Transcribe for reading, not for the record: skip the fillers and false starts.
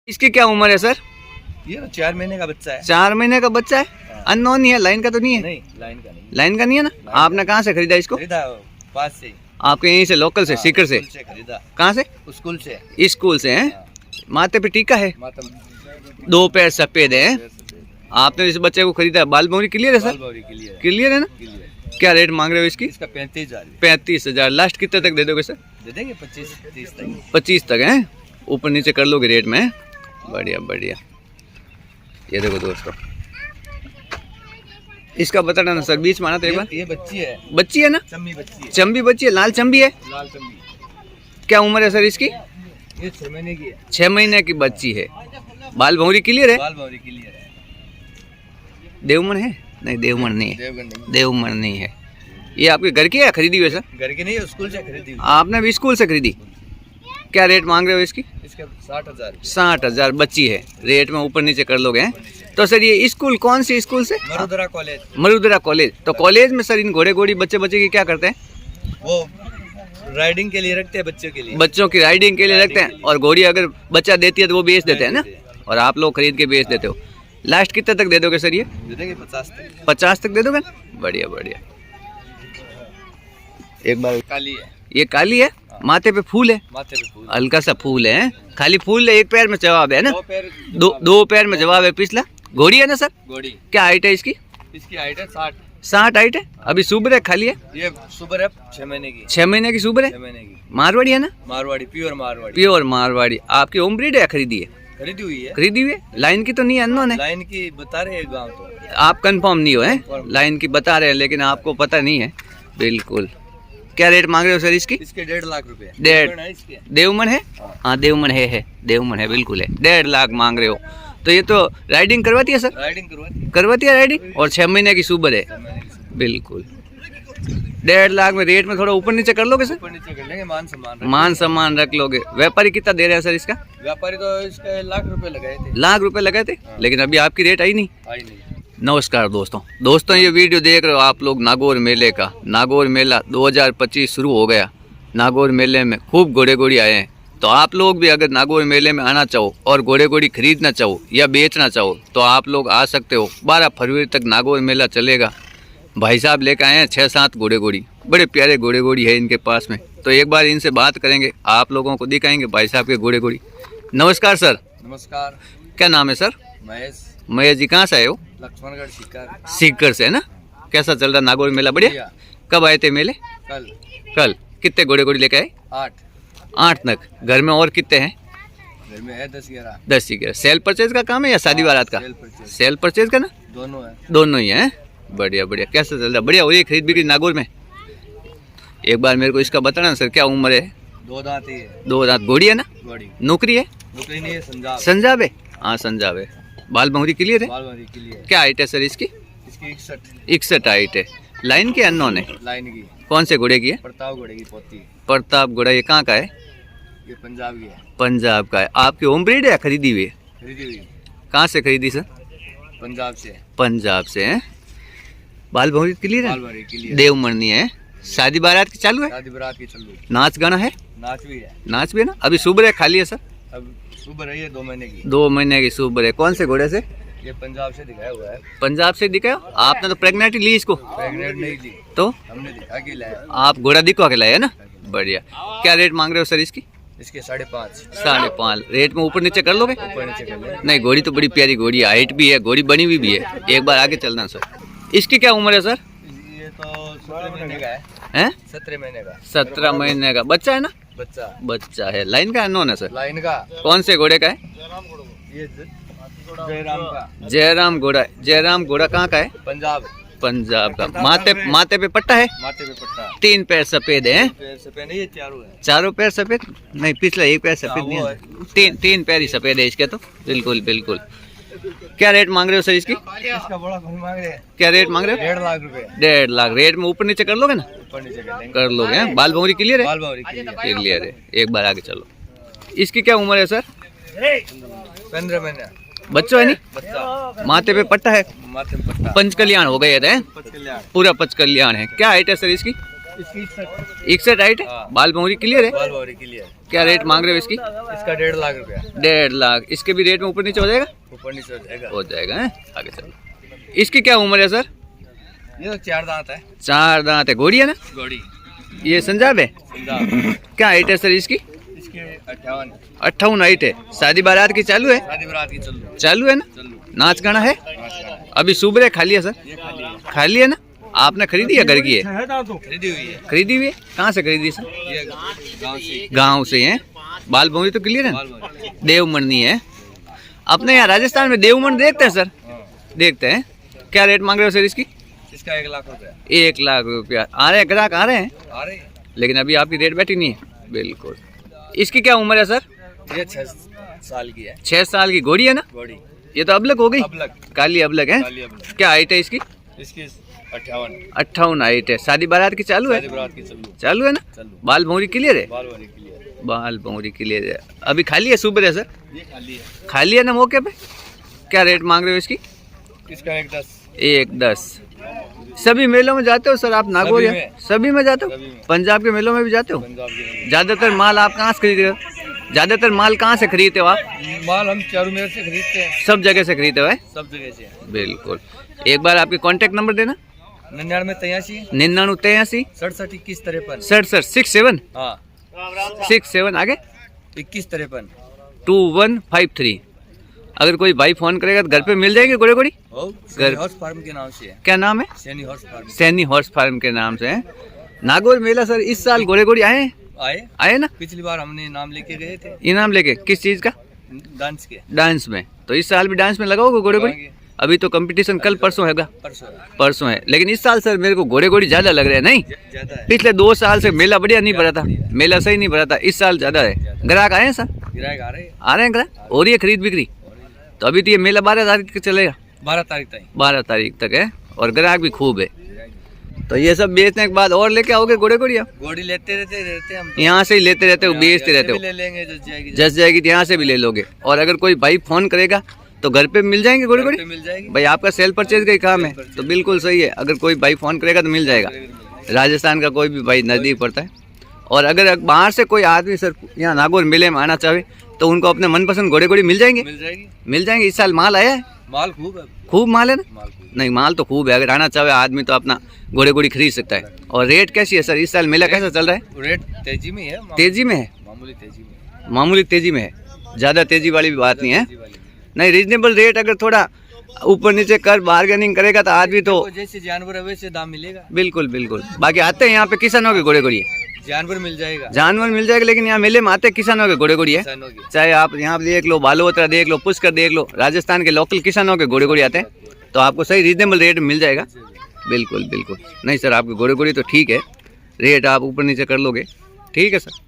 इसकी क्या उम्र है सर? ये तो 4 महीने का बच्चा है। 4 महीने का बच्चा है। अननोन ही है, लाइन का तो नहीं है? नहीं, लाइन का नहीं। लाइन का नहीं है ना? आपने कहाँ से खरीदा इसको? खरीदा पास से। आपके यहीं से, लोकल से, सीकर से? खरीदा। कहाँ से? स्कूल से। स्कूल से हैं? माथे पे टीका है, मातम 2 पैर सफेद है। आपने इस बच्चे को खरीदा, बाल भौरी क्लियर है सर? क्लियर है ना? क्या रेट मांग रहे हो इसकी? इसका 35,000। 35,000। लास्ट कितने तक दे दोगे सर? दे देंगे 25-30 तक। 25 तक है, ऊपर नीचे कर लोगे रेट में। बढ़िया बढ़िया। ये देखो दोस्तों, इसका बताना ना सर, बीच में आना तो एक बार। ये बच्ची है। बच्ची है ना? चंबी बच्ची है। चंबी बच्ची है, लाल चंबी है। लाल चंबी। क्या उम्र है सर इसकी? ये 6 महीने की है। 6 महीने की बच्ची है। बाल भौरी क्लियर है? बाल भौरी क्लियर है। देवमन है? नहीं, देवमन नहीं है। देवगन नहीं। देवमन नहीं है। ये आपके घर की है, खरीदी हुई है सर? घर की नहीं है, स्कूल से खरीदी हुई। आपने भी स्कूल से खरीदी? क्या रेट मांग रहे हो इसकी? इसके 60,000। 60,000 बच्ची है, रेट में ऊपर नीचे कर लोगे हैं? तो सर ये स्कूल कौन सी स्कूल से? मरुदरा कॉलेज। मरुदरा कॉलेज। तो कॉलेज में सर इन घोड़े घोड़ी बच्चे की क्या करते हैं? वो राइडिंग के लिए रखते हैं, बच्चों के लिए। बच्चों की राइडिंग के लिए रखते हैं, और घोड़ी अगर बच्चा देती है तो वो बेच देते हैं ना, और आप लोग खरीद के बेच देते हो। लास्ट कितने तक दे दोगे सर? ये दे देंगे 50 तक। 50 तक दे दोगे ना? बढ़िया बढ़िया। एक बार, काली है। ये काली है, माथे पे फूल है, माथे पे फूल। हल्का सा फूल है, खाली फूल है, एक पैर में जवाब है ना? दो पैर में जवाब है पिछला। घोड़ी है ना सर? घोड़ी। क्या हाइट है इसकी? इसकी हाइट है 60। 60 हाइट है। अभी सुबर है, खाली है? ये सुबर है, 6 महीने की। 6 महीने की सुबर है। 6 महीने की। मारवाड़ी है ना? मारवाड़ी, प्योर मारवाड़ी। प्योर मारवाड़ी। आपकी होम ब्रीड है, खरीदी है? खरीदी हुई है। खरीदी हुई है। लाइन की तो नहीं है, अननोन है? लाइन की बता रहे हैं गाँव तो। आप कंफर्म नहीं हो हैं? लाइन की बता रहे हैं, लेकिन आपको पता नहीं है। बिल्कुल। क्या रेट मांग रहे हो सर इसकी? इसके 1.5 लाख रुपए। 1.5। देवमन है? हाँ देवमन है, देवमन है, बिल्कुल है। 1.5 लाख मांग रहे हो। तो ये तो राइडिंग करवाती है सर? राइडिंग करवाती है राइडिंग, और 6 महीने की सुबर है। बिल्कुल। 1.5 लाख में रेट में थोड़ा ऊपर नीचे कर लोगे सर? ऊपर नीचे कर लेंगे, मान सम्मान रख लोगे। व्यापारी कितना दे रहे हैं सर इसका? व्यापारी तो इसके 1 लाख रुपए लगाए थे। लाख रुपए लगाए थे, लेकिन अभी आपकी रेट आई नहीं। आई नहीं। नमस्कार दोस्तों, ये वीडियो देख रहे हो आप लोग नागौर मेले का। नागौर मेला 2025 शुरू हो गया। नागौर मेले में खूब घोड़े घोड़ी आए हैं। तो आप लोग भी अगर नागौर मेले में आना चाहो और घोड़े घोड़ी खरीदना चाहो या बेचना चाहो तो आप लोग आ सकते हो। 12 फरवरी तक नागौर मेला चलेगा। भाई साहब लेकर आए हैं 6-7 घोड़े घोड़ी, बड़े प्यारे घोड़े घोड़ी है इनके पास में। तो एक बार इनसे बात करेंगे, आप लोगों को दिखाएंगे भाई साहब के घोड़े घोड़ी। नमस्कार सर। नमस्कार। क्या नाम है सर? महेश जी। कहाँ से आए हो? लक्ष्मणगढ़ सीकर से है ना? कैसा चल रहा नागौर मेला? बढ़िया। कब आए थे मेले? कल। कितने घोड़े घोड़ी लेके आए? 8 तक। घर में और कितने हैं? घर में है 10-11। 10-11। सेल परचेज का काम है या शादी बारात का? सेल परचेज का ना? दोनों ही है। बढ़िया बढ़िया। कैसा चल रहा? बढ़िया हो रही है खरीद बिक्री नागौर में? एक बार मेरे को इसका बताना सर, क्या उम्र है? 2 दांत है। 2 दांत। घोड़ी है ना? नौकरी है? नौकरी नहीं है, संजाब है। हाँ संजाब है। बाल भौरी क्लियर है? क्या हाइट है सर इसकी? इसकी 61 हाइट है। लाइन की अननोन है? लाइन की। कौन से घोड़े की है? प्रताप घोड़े की पोती। प्रताप घोड़ा। ये कहाँ का है? ये पंजाब की है। पंजाब का है। आपकी होम ब्रीड है, खरीदी हुई है? खरीदी हुई। कहाँ से खरीदी सर? पंजाब से। पंजाब से है। बाल भौरी क्लियर है? देवमरनी है। शादी बारात की चालू है? शादी बारात की चालू है। नाच गाना है? नाच भी है। नाच भी है ना? अभी सुबर है, खाली है सर? अब सुबर है, ये 2 महीने की। 2 महीने की सुबर है। कौन से घोड़े से? ये पंजाब से दिखाया हुआ है। पंजाब से दिखाया? आपने तो प्रेग्नेंट ली इसको? प्रेग्नेंट नहीं ली, तो हमने दिखा के लाया। आप घोड़ा दिखवा के लाए है ना? बढ़िया। क्या रेट मांग रहे हो सर इसकी? इसके 5.5। 5.5। रेट में ऊपर नीचे कर लोगे? ऊपर नीचे कर ले। नहीं, घोड़ी तो बड़ी प्यारी घोड़ी है, हाइट भी है, घोड़ी बनी हुई भी है। एक बार आगे चलना सर। इसकी क्या उम्र है सर? ये तो 17 महीने का है। हैं? 17 महीने का। 17 महीने का बच्चा है ना? बच्चा है। लाइन का अननोन है सर? लाइन का। कौन से घोड़े का है? ये जयराम का। जयराम घोड़ा। जयराम घोड़ा कहाँ का है? पंजाब का। माथे पे पट्टा है? माथे पे पट्टा। 3 पैर सफेद है? नहीं, ये चारों पैर सफेद नहीं, पिछला एक पैर सफेद नहीं है। 3 पैर ही सफेद है इसके तो। बिल्कुल। क्या रेट मांग रहे हो सर इसकी? इसका बड़ा मांग रहे हैं। क्या रेट मांग रहे हो? 1.5 लाख रुपए। 1.5 लाख। रेट में ऊपर नीचे कर लोगे ना? ऊपर नीचे कर लोगे हैं? बाल भौरी क्लियर है? बाल भौरी क्लियर है। एक बार आगे चलो। इसकी क्या उम्र है सर? 15 महीने। बच्चों है नहीं? बच्चा। माथे पे पट्टा है? माथे पे पट्टा। पंचकल्याण हो गए थे? पूरा पंचकल्याण है। क्या हाइट है सर इसकी? 61 हाइट है। बाल भौरी क्लियर है? बाल भौरी क्लियर। क्या रेट मांग रहे हो इसकी? इसका 1.5 लाख रुपया। 1.5 लाख। इसके भी रेट में ऊपर नीचे हो जाएगा? ऊपर नीचे हो जाएगा। हो जाएगा है? आगे चलो। इसकी क्या उम्र है सर? ये तो 4 दांत है। 4 दांत है। घोड़ी है ना? घोड़ी। ये संजाब है? पंजाब। क्या हाइट है सर इसकी? इसके 58। 58 हाइट है। शादी बारात की चालू है? शादी बारात की चल्लू। चालू है ना? चल्लू। नाच गाना है? अभी सुबह खाली है सर? ये खाली है। खाली है ना? आपने खरीदी या घर की है? खरीदी हुई है। खरीदी हुई है। कहाँ से खरीदी सर? ये गांव से। गाँव से है। बाल भौरी तो क्लियर है? बाल बाल। देवमंडी है। अपने यहाँ राजस्थान में देवमंडी देखते हैं सर? हाँ। देखते हैं। क्या रेट मांग रहे हो सर इसकी? इसका 1 लाख रुपया। 1 लाख रुपया। आ रहे हैं ग्राहक आ रहे हैं, आ रही है। लेकिन अभी आपकी रेट बैठी नहीं है। बिल्कुल। इसकी क्या उम्र है सर? ये 6 साल की है। 6 साल की घोड़ी है ना? घोड़ी। ये तो अबलक हो गई। अबलक। काली अबलक है। काली अबलक। क्या हाइट है इसकी? इसकी 58। 58 हाइट है। शादी बारात की चालू शादी है? बारात की चल्लू। चालू है ना? चल्लू। बाल भौरी क्लियर है? बाल वाली के लिए। बाल भौरी क्लियर है। अभी खाली है सुबह सर? ये खाली है। खाली है ना मौके पे? क्या रेट मांग रहे हो इसकी? इसका 1.10। 1.10। सभी मेलों में जाते हो सर आप नागौर? सभी में। सभी में जाते हो? सभी में। पंजाब के मेलों में भी जाते हो? पंजाब के। ज्यादातर माल आप कहाँ से खरीदते हो? ज्यादातर माल कहाँ से खरीदते हो आप? माल हम चारूमेर से खरीदते हैं। सब जगह से खरीदते हो है? सब जगह से। बिल्कुल। एक बार आपकी कांटेक्ट नंबर देना। 99 83 99 83 67 21 53। 67 67 हाँ 67 आगे 21 53। 2153। अगर कोई भाई फोन करेगा तो घर पे मिल जाएंगे घोड़े घोड़ी? सैनी हॉर्स फार्म के नाम से है। क्या नाम है? Saini horse farm. Saini horse farm के नाम से है। नागौर मेला सर इस साल घोड़े घोड़ी आए हैं? आए ना? पिछली बार हमने नाम लेके गए थे इनाम लेके। किस चीज का? डांस के। डांस में। तो इस साल भी डांस में लगाओगे घोड़े घोड़ी? लगाएंगे। अभी तो कंपटीशन कल परसों हैगा। परसों परसों है। लेकिन इस साल सर मेरे को घोड़े घोड़ी ज्यादा लग रहे हैं। नहीं, ज्यादा है। पिछले 2 साल से मेला बढ़िया नहीं भरा था। मेला सही नहीं भरा था। इस साल ज्यादा है। ग्राहक आए हैं सर? ग्राहक आ रहे हैं। आ रहे हैं ग्राहक? हो रही है खरीद बिक्री? तो अभी तो ये मेला 12 तारीख तक चलेगा। 12 तारीख तक। 12 तारीख तक है और ग्राहक भी खूब है। तो ये सब बेचने के बाद और लेके आओगे घोड़े घोड़ी आप? घोड़ी लेते रहते हम। यहाँ से ही लेते रहते हो, बेचते रहते हो? ले लेंगे जस जाएगी। जस जाएगी तो यहाँ से भी ले लोगे। और अगर कोई भाई फोन करेगा तो घर पे मिल जाएंगे घोड़े घोड़ी? मिल जाएगी। भाई आपका सेल परचेज का ही काम है तो बिल्कुल सही है। अगर कोई भाई फोन करेगा तो मिल जाएगा। राजस्थान का कोई भी भाई नजदीक पड़ता है। और अगर बाहर से कोई आदमी सर यहाँ नागौर मेले में आना चाहे तो उनको अपने मनपसंद घोड़े घोड़ी मिल जाएंगे? मिल जाएगी। मिल जाएंगे। इस साल माल आया है? माल खूब है। खूब माल है ना? माल खूब। नहीं, माल तो खूब है। अगर आना चाहे आदमी तो अपना घोड़े घोड़ी खरीद सकता है। और रेट कैसी है सर? इस साल मेला कैसा चल रहा है? रेट तेजी में है। तेजी में है? मामूली तेजी में। मामूली तेजी में है। ज़्यादा तेजी वाली भी बात नहीं है। तेजी वाली में। नहीं, रीजनेबल रेट अगर थोड़ा ऊपर नीचे कर बार्गेनिंग करेगा तो आदमी तो जैसे जानवर है वैसे दाम मिलेगा। बिल्कुल बिल्कुल। बाकी आते हैं यहाँ पे किसानों के घोड़े घोड़ी है। जानवर मिल जाएगा। जानवर मिल जाएगा लेकिन यहाँ मेले में आते हैं किसानों के घोड़े घोड़ी है। किसानों की। चाहे आप यहाँ देख लो, बालोतरा देख लो, पुष्कर देख लो, राजस्थान के लोकल किसानों के घोड़े घोड़ी आते हैं तो आपको सही रीजनेबल रेट मिल जाएगा। बिल्कुल बिल्कुल। नहीं सर, आपके घोड़े घोड़ी तो ठीक है। रेट आप ऊपर नीचे कर लोगे। ठीक है सर।